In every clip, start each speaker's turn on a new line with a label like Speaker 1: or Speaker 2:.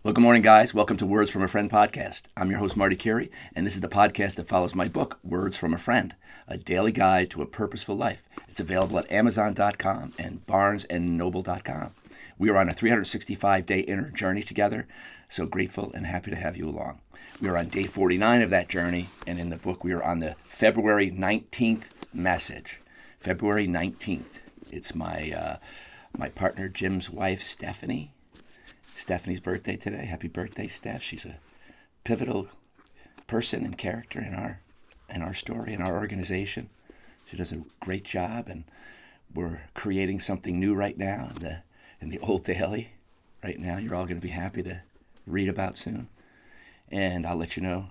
Speaker 1: Well, good morning, guys. Welcome to Words from a Friend podcast. I'm your host, Marty Curie, and this is the podcast that follows my book, Words from a Friend, a daily guide to a purposeful life. It's available at Amazon.com and BarnesandNoble.com. We are on a 365-day inner journey together, so grateful and happy to have you along. We are on day 49 of that journey, and in the book, we are on the February 19th message. February 19th. It's my partner Jim's wife, Stephanie. Stephanie's birthday today. Happy birthday, Steph. She's a pivotal person and character in our story, in our organization. She does a great job, and we're creating something new right now in the Old Daily. Right now, you're all going to be happy to read about soon, and I'll let you know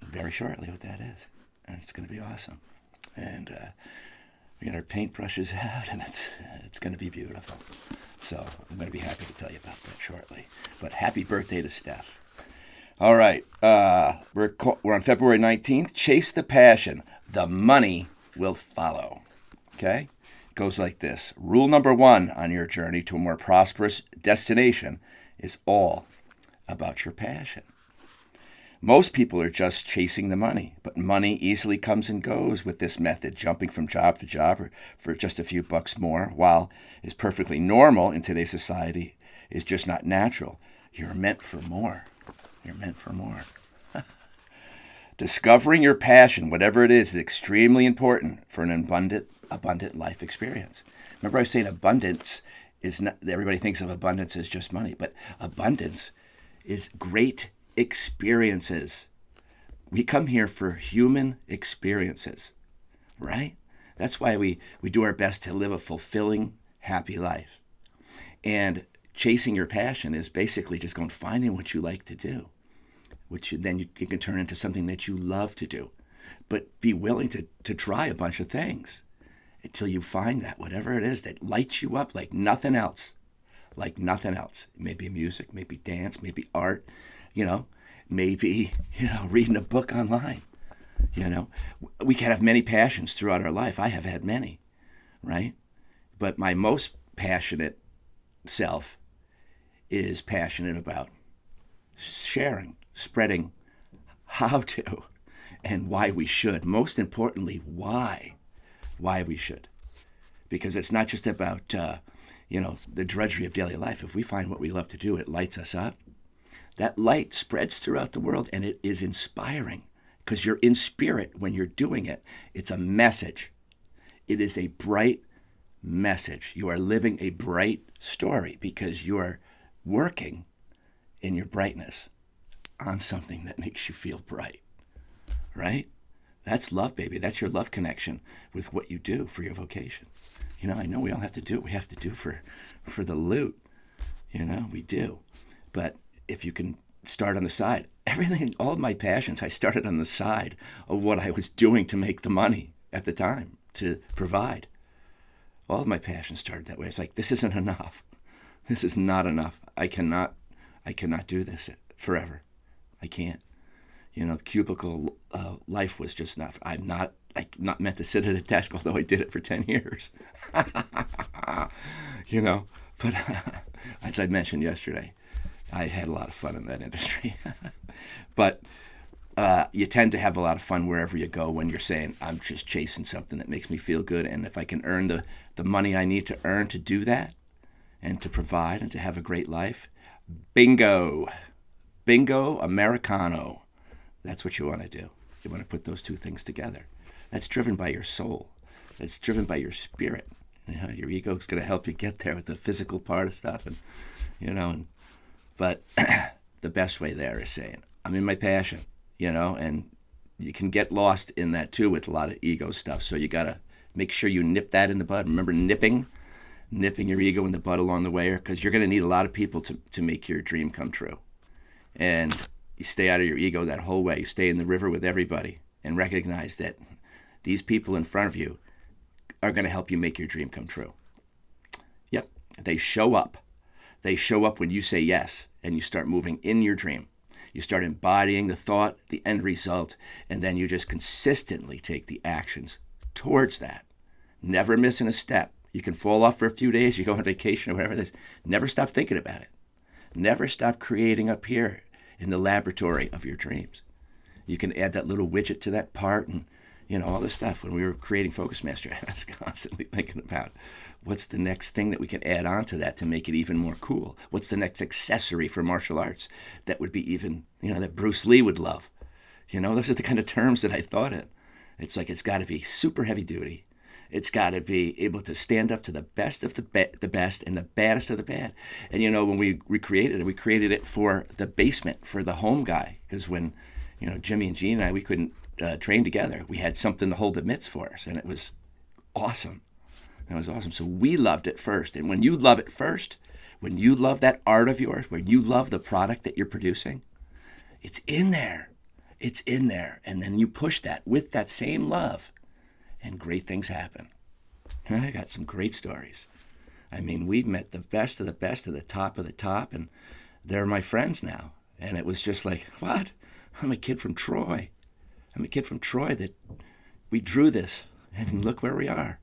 Speaker 1: very shortly what that is. And it's going to be awesome. And we got our paintbrushes out, and it's going to be beautiful. So I'm going to be happy to tell you about that shortly. But happy birthday to Steph. All right. We're on February 19th. Chase the passion. The money will follow. Okay? It goes like this. Rule number 1 on your journey to a more prosperous destination is all about your passion. Most people are just chasing the money, but money easily comes and goes with this method, jumping from job to job or for just a few bucks more, while is perfectly normal in today's society, is just not natural. You're meant for more. You're meant for more. Discovering your passion, whatever it is extremely important for an abundant life experience. Remember I was saying abundance is not, everybody thinks of abundance as just money, but abundance is great experiences. We come here for human experiences, right? That's why we do our best to live a fulfilling, happy life. And chasing your passion is basically just going finding what you like to do, which then you can turn into something that you love to do. But be willing to try a bunch of things until you find that, whatever it is that lights you up like nothing else. Like nothing else. Maybe music, maybe dance, maybe art, maybe, reading a book online. We can have many passions throughout our life. I have had many, right? But my most passionate self is passionate about sharing, spreading how to and why we should. Most importantly, why we should. Because it's not just about, the drudgery of daily life. If we find what we love to do, it lights us up. That light spreads throughout the world, and it is inspiring because you're in spirit when you're doing it. It's a message. It is a bright message. You are living a bright story because you are working in your brightness on something that makes you feel bright, right? That's love, baby. That's your love connection with what you do for your vocation. I know we all have to do what we have to do for the loot. We do. But if you can start on the side, all of my passions, I started on the side of what I was doing to make the money at the time, to provide. All of my passions started that way. It's like, this isn't enough. This is not enough. I cannot do this forever. I can't. The cubicle life was just not, I'm not meant to sit at a desk, although I did it for 10 years. But as I mentioned yesterday, I had a lot of fun in that industry. But you tend to have a lot of fun wherever you go when you're saying, I'm just chasing something that makes me feel good. And if I can earn the money I need to earn to do that and to provide and to have a great life, bingo Americano. That's what you want to do. You want to put those two things together. That's driven by your soul. That's driven by your spirit. Your ego is going to help you get there with the physical part of stuff, but the best way there is saying, I'm in my passion, and you can get lost in that too with a lot of ego stuff. So you got to make sure you nip that in the bud. Remember nipping your ego in the bud along the way, because you're going to need a lot of people to make your dream come true. And you stay out of your ego that whole way. You stay in the river with everybody and recognize that these people in front of you are going to help you make your dream come true. Yep, they show up. They show up when you say yes and you start moving in your dream. You start embodying the thought, the end result, and then you just consistently take the actions towards that. Never missing a step. You can fall off for a few days, you go on vacation or whatever it is. Never stop thinking about it. Never stop creating up here in the laboratory of your dreams. You can add that little widget to that part and, all this stuff. When we were creating Focus Master, I was constantly thinking about what's the next thing that we can add on to that to make it even more cool? What's the next accessory for martial arts that would be even, that Bruce Lee would love? Those are the kind of terms that I thought in. It's like it's got to be super heavy duty. It's got to be able to stand up to the best of the best and the baddest of the bad. And, when we created it for the basement, for the home guy. Because when, Jimmy and Gene and I, we couldn't train together. We had something to hold the mitts for us. And it was awesome. It was awesome. So we loved it first. And when you love it first, when you love that art of yours, when you love the product that you're producing, it's in there. It's in there. And then you push that with that same love. And great things happen. And I got some great stories. I mean, we've met the best of the best of the top, and they're my friends now. And it was just like, what? I'm a kid from Troy. That we drew this, and look where we are.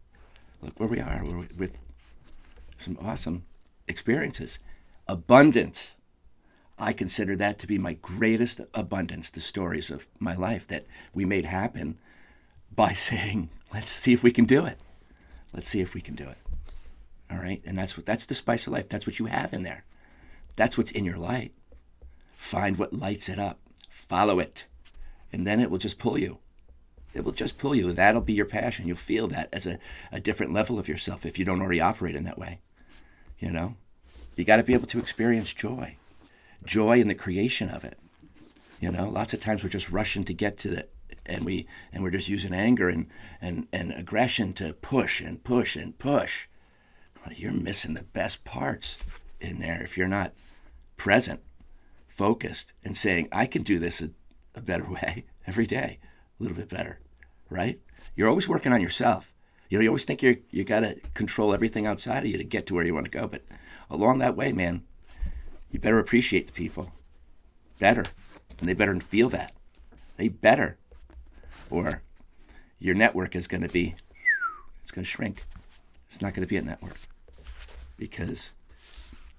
Speaker 1: We're with some awesome experiences. Abundance. I consider that to be my greatest abundance, the stories of my life that we made happen by saying, let's see if we can do it. Let's see if we can do it. All right? And that's the spice of life. That's what you have in there. That's what's in your light. Find what lights it up. Follow it. And then it will just pull you. It will just pull you. That'll be your passion. You'll feel that as a different level of yourself if you don't already operate in that way. You got to be able to experience joy. Joy in the creation of it. Lots of times we're just rushing to get to it. And we're just using anger and aggression to push and push and push. Well, you're missing the best parts in there if you're not present, focused, and saying, I can do this a better way every day, a little bit better, right? You're always working on yourself. You always think you got to control everything outside of you to get to where you want to go. But along that way, man, you better appreciate the people better, and they better feel that. They better. Or your network is going to shrink. It's not going to be a network because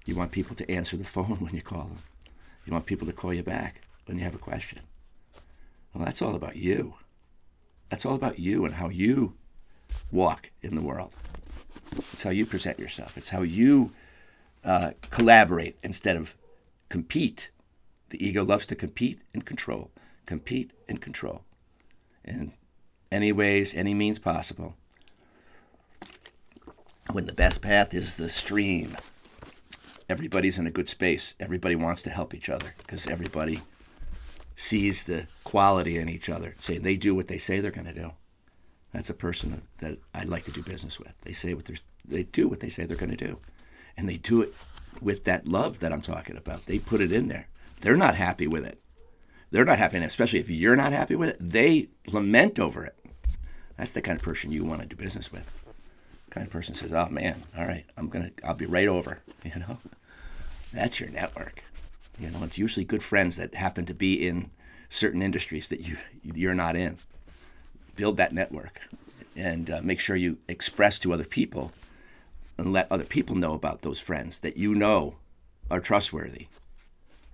Speaker 1: you want people to answer the phone when you call them. You want people to call you back when you have a question. Well, that's all about you. That's all about you and how you walk in the world. It's how you present yourself. It's how you collaborate instead of compete. The ego loves to compete and control. Compete and control. In any ways, any means possible. When the best path is the stream, everybody's in a good space. Everybody wants to help each other because everybody sees the quality in each other. Say they do what they say they're going to do. That's a person that I'd like to do business with. They do what they say they're going to do, and they do it with that love that I'm talking about. They put it in there. They're not happy with it. They're not happy, and especially if you're not happy with it, they lament over it. That's the kind of person you want to do business with. The kind of person says, "Oh man, all right, I'll be right over." That's your network. It's usually good friends that happen to be in certain industries that you're not in. Build that network, and make sure you express to other people, and let other people know about those friends that are trustworthy,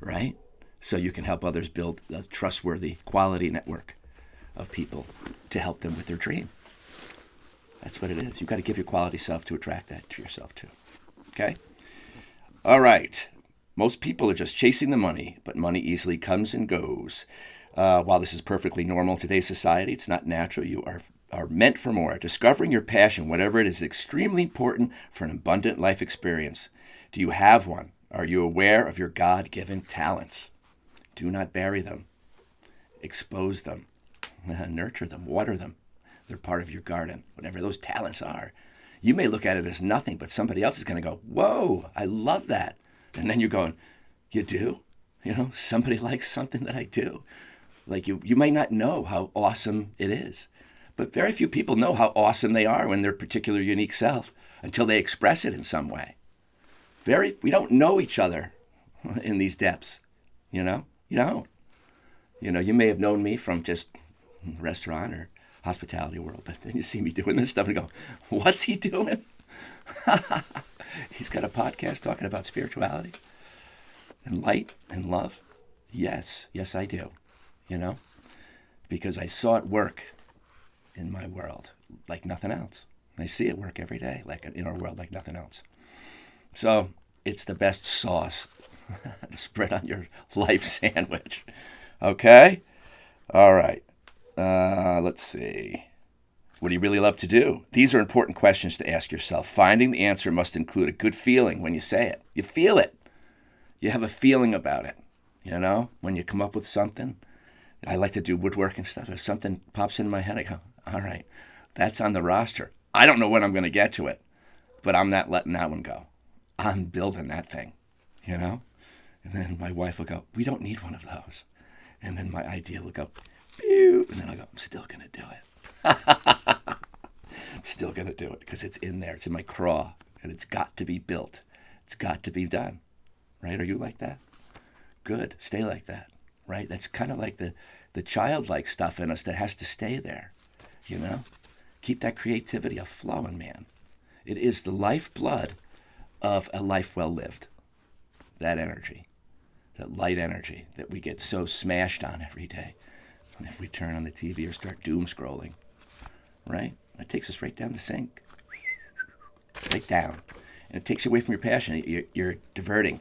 Speaker 1: right? So you can help others build a trustworthy, quality network of people to help them with their dream. That's what it is. You've got to give your quality self to attract that to yourself too. Okay? All right. Most people are just chasing the money, but money easily comes and goes. While this is perfectly normal in today's society, it's not natural. You are meant for more. Discovering your passion, whatever it is extremely important for an abundant life experience. Do you have one? Are you aware of your God-given talents? Do not bury them. Expose them. Nurture them. Water them. They're part of your garden, whatever those talents are. You may look at it as nothing, but somebody else is going to go, whoa, I love that. And then you're going, you do? Somebody likes something that I do. Like you might not know how awesome it is, but very few people know how awesome they are in their particular unique self until they express it in some way. We don't know each other in these depths, You don't. You may have known me from just restaurant or hospitality world, but then you see me doing this stuff and go, what's he doing? He's got a podcast talking about spirituality. and light and love? Yes, I do. Because I saw it work in my world like nothing else. I see it work every day, like in our world like nothing else. So it's the best sauce to spread on your life sandwich. Okay? All right. Let's see. What do you really love to do? These are important questions to ask yourself. Finding the answer must include a good feeling when you say it. You feel it. You have a feeling about it. When you come up with something. I like to do woodworking stuff. If something pops into my head, I go, all right, that's on the roster. I don't know when I'm going to get to it, but I'm not letting that one go. I'm building that thing, And then my wife will go, we don't need one of those. And then my idea will go, pew, and then I'll go, I'm still going to do it. I'm still going to do it because it's in there. It's in my craw, and it's got to be built. It's got to be done. Right? Are you like that? Good. Stay like that. Right? That's kind of like the childlike stuff in us that has to stay there. Keep that creativity flowing, man. It is the lifeblood of a life well lived. That energy, that light energy that we get so smashed on every day. And if we turn on the TV or start doom scrolling, right? It takes us right down the sink. Right down. And it takes you away from your passion. You're diverting.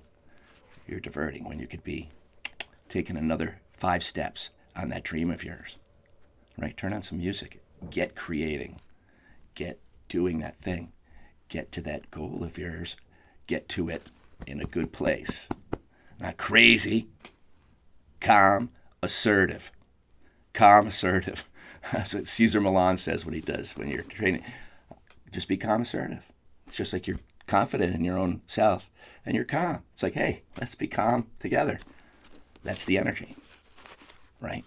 Speaker 1: You're diverting when you could be taking another 5 steps on that dream of yours. Right? Turn on some music. Get creating. Get doing that thing. Get to that goal of yours. Get to it in a good place. Not crazy. Calm, assertive. Calm, assertive. That's what Cesar Millan says when he does when you're training. Just be calm, assertive. It's just like you're confident in your own self and you're calm. It's like, hey, let's be calm together. That's the energy, right?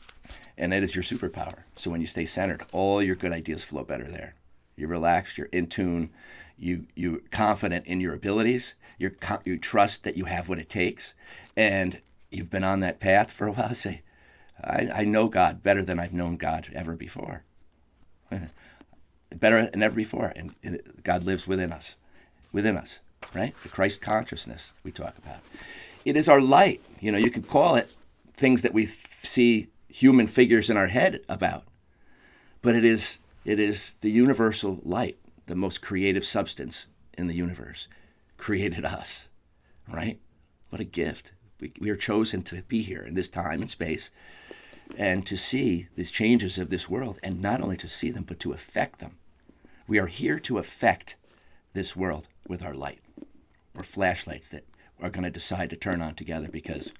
Speaker 1: And that is your superpower. So when you stay centered, all your good ideas flow better there. You're relaxed, you're in tune, you're confident in your abilities, you trust that you have what it takes, and you've been on that path for a while. Say, I know God better than I've known God ever before. Better than ever before. And God lives within us, right? The Christ consciousness we talk about. It is our light. You can call it things that we see human figures in our head about. But it is the universal light, the most creative substance in the universe, created us, right? What a gift. We are chosen to be here in this time and space and to see these changes of this world, and not only to see them, but to affect them. We are here to affect this world with our light. We're flashlights that are going to decide to turn on together because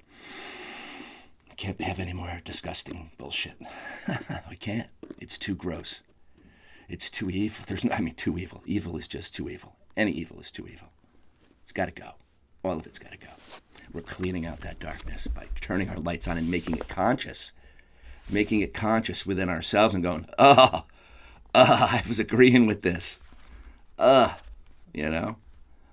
Speaker 1: we can't have any more disgusting bullshit. We can't. It's too gross. It's too evil. Too evil. Evil is just too evil. Any evil is too evil. It's got to go. All of it's got to go. We're cleaning out that darkness by turning our lights on and making it conscious within ourselves and going, I was agreeing with this.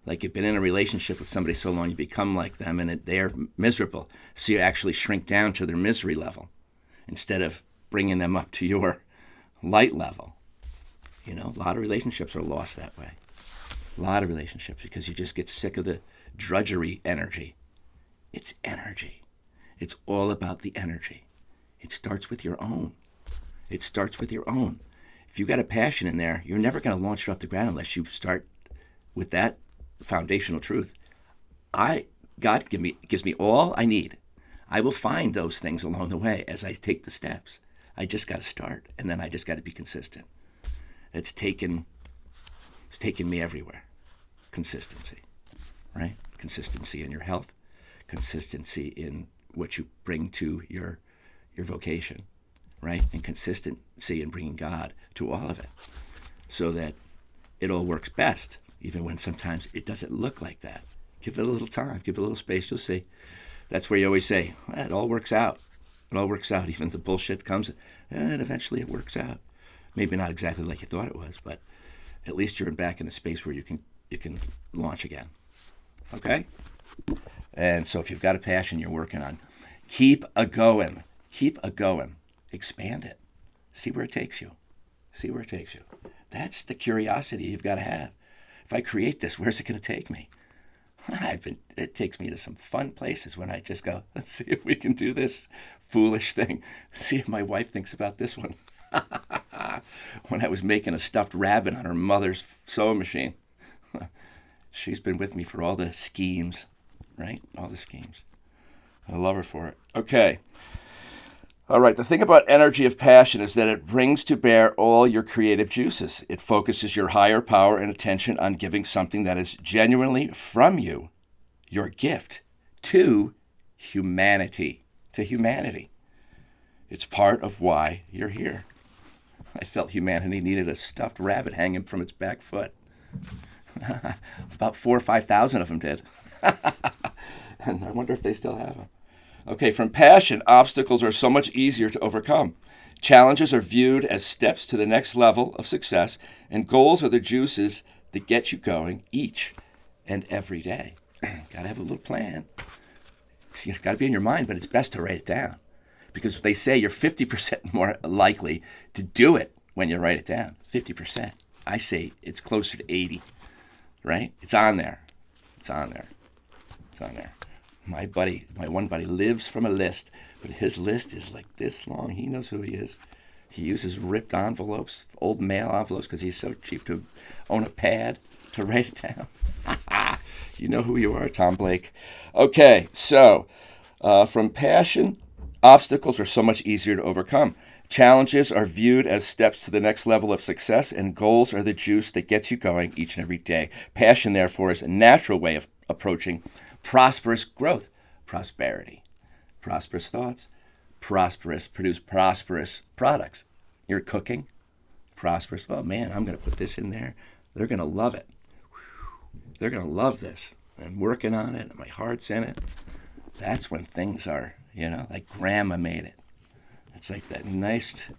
Speaker 1: Like you've been in a relationship with somebody so long, you become like them and they're miserable. So you actually shrink down to their misery level instead of bringing them up to your light level. A lot of relationships are lost that way. A lot of relationships because you just get sick of the drudgery energy. It's energy. It's all about the energy. It starts with your own. If you got a passion in there, you're never going to launch it off the ground unless you start with that foundational truth. God gives me all I need. I will find those things along the way as I take the steps. I just got to start, and then I just got to be consistent. It's taken me everywhere. Consistency, right? Consistency in your health, consistency in what you bring to your vocation, right? And consistency in bringing God to all of it so that it all works best, even when sometimes it doesn't look like that. Give it a little time, give it a little space, you'll see. That's where you always say, it all works out. It all works out. Even the bullshit comes, and eventually it works out. Maybe not exactly like you thought it was, but at least you're back in a space where you can launch again. Okay? And so if you've got a passion you're working on, keep a going. Expand it. See where it takes you. That's the curiosity you've got to have. If I create this, where's it going to take me? It takes me to some fun places when I just go, let's see if we can do this foolish thing. See if my wife thinks about this one. When I was making a stuffed rabbit on her mother's sewing machine. She's been with me for all the schemes, right? All the schemes. I love her for it. Okay. All right. The thing about energy of passion is that it brings to bear all your creative juices. It focuses your higher power and attention on giving something that is genuinely from you, your gift, to humanity. To humanity. It's part of why you're here. I felt humanity needed a stuffed rabbit hanging from its back foot. About 4,000 or 5,000 of them did. And I wonder if they still have them. Okay, from passion, obstacles are so much easier to overcome. Challenges are viewed as steps to the next level of success, and goals are the juices that get you going each and every day. Got to have a little plan. It's got to be in your mind, but it's best to write it down. Because they say you're 50% more likely to do it when you write it down. 50%. I say it's closer to 80, right? It's on there. It's on there. It's on there. My one buddy lives from a list, but his list is like this long. He knows who he is. He uses ripped envelopes, old mail envelopes, because he's so cheap to own a pad to write it down. You know who you are, Tom Blake. Okay, so from passion, obstacles are so much easier to overcome. Challenges are viewed as steps to the next level of success, and goals are the juice that gets you going each and every day. Passion, therefore, is a natural way of approaching prosperous growth, prosperity. Prosperous thoughts, produce prosperous products. You're cooking, prosperous thought. Man, I'm going to put this in there. They're going to love it. They're going to love this. I'm working on it. My heart's in it. That's when things are, like Grandma made it. It's like that nice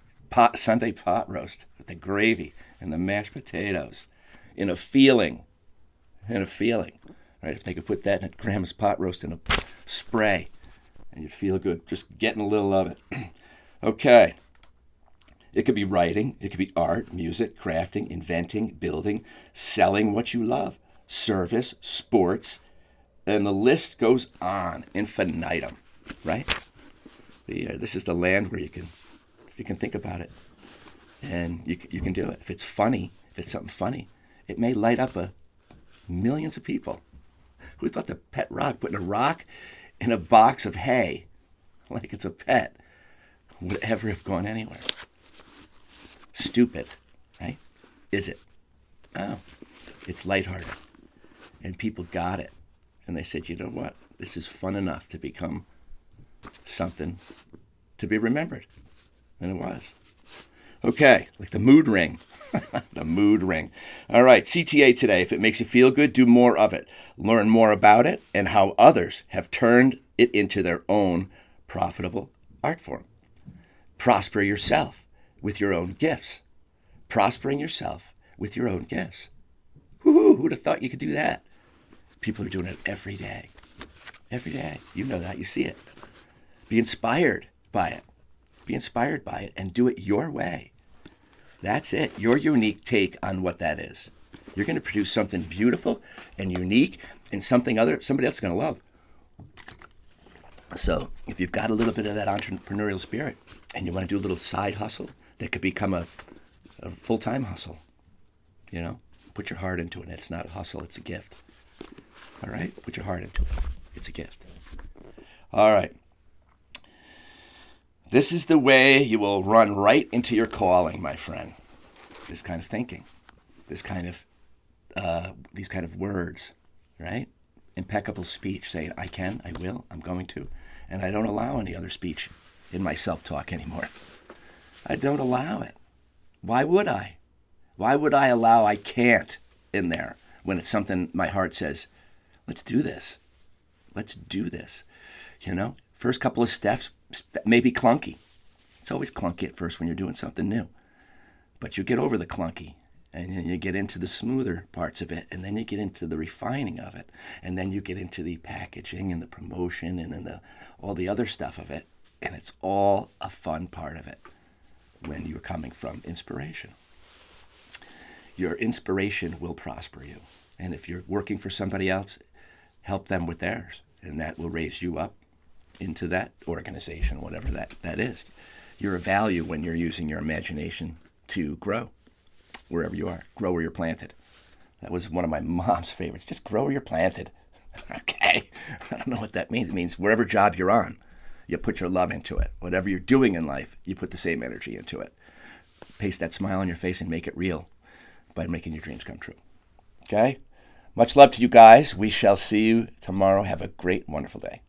Speaker 1: Sunday pot roast with the gravy and the mashed potatoes in a feeling. Right? If they could put that in Grandma's pot roast in a spray and you'd feel good just getting a little of it. Okay. It could be writing. It could be art, music, crafting, inventing, building, selling what you love, service, sports, and the list goes on infinitum, right? This is the land where you can think about it, and you can do it. If it's funny, if it's something funny, it may light up millions of people. Who thought the pet rock, putting a rock in a box of hay, like it's a pet, would ever have gone anywhere? Stupid, right? Is it? Oh, it's lighthearted. And people got it. And they said, you know what? This is fun enough to become something to be remembered. And it was. Okay, like the mood ring. The mood ring. All right, CTA today. If it makes you feel good, do more of it. Learn more about it and how others have turned it into their own profitable art form. Prosper yourself with your own gifts. Prospering yourself with your own gifts. Woo-hoo, who'd have thought you could do that? People are doing it every day. Every day. You know that. You see it. Be inspired by it. Be inspired by it and do it your way. That's it. Your unique take on what that is. You're going to produce something beautiful and unique and somebody else is going to love. So if you've got a little bit of that entrepreneurial spirit and you want to do a little side hustle that could become a full-time hustle, put your heart into it. It's not a hustle. It's a gift. All right? Put your heart into it. It's a gift. All right. This is the way you will run right into your calling, my friend. This kind of thinking, these kind of words, right? Impeccable speech, saying, I can, I will, I'm going to. And I don't allow any other speech in my self-talk anymore. I don't allow it. Why would I? Why would I allow I can't in there when it's something my heart says, let's do this. Let's do this. First couple of steps may be clunky. It's always clunky at first when you're doing something new. But you get over the clunky, and then you get into the smoother parts of it, and then you get into the refining of it, and then you get into the packaging and the promotion and then all the other stuff of it, and it's all a fun part of it when you're coming from inspiration. Your inspiration will prosper you. And if you're working for somebody else, help them with theirs. And that will raise you up into that organization, whatever that is. You're a value when you're using your imagination to grow wherever you are. Grow where you're planted. That was one of my mom's favorites. Just grow where you're planted. Okay. I don't know what that means. It means wherever job you're on, you put your love into it. Whatever you're doing in life, you put the same energy into it. Paste that smile on your face and make it real by making your dreams come true. Okay? Much love to you guys. We shall see you tomorrow. Have a great, wonderful day.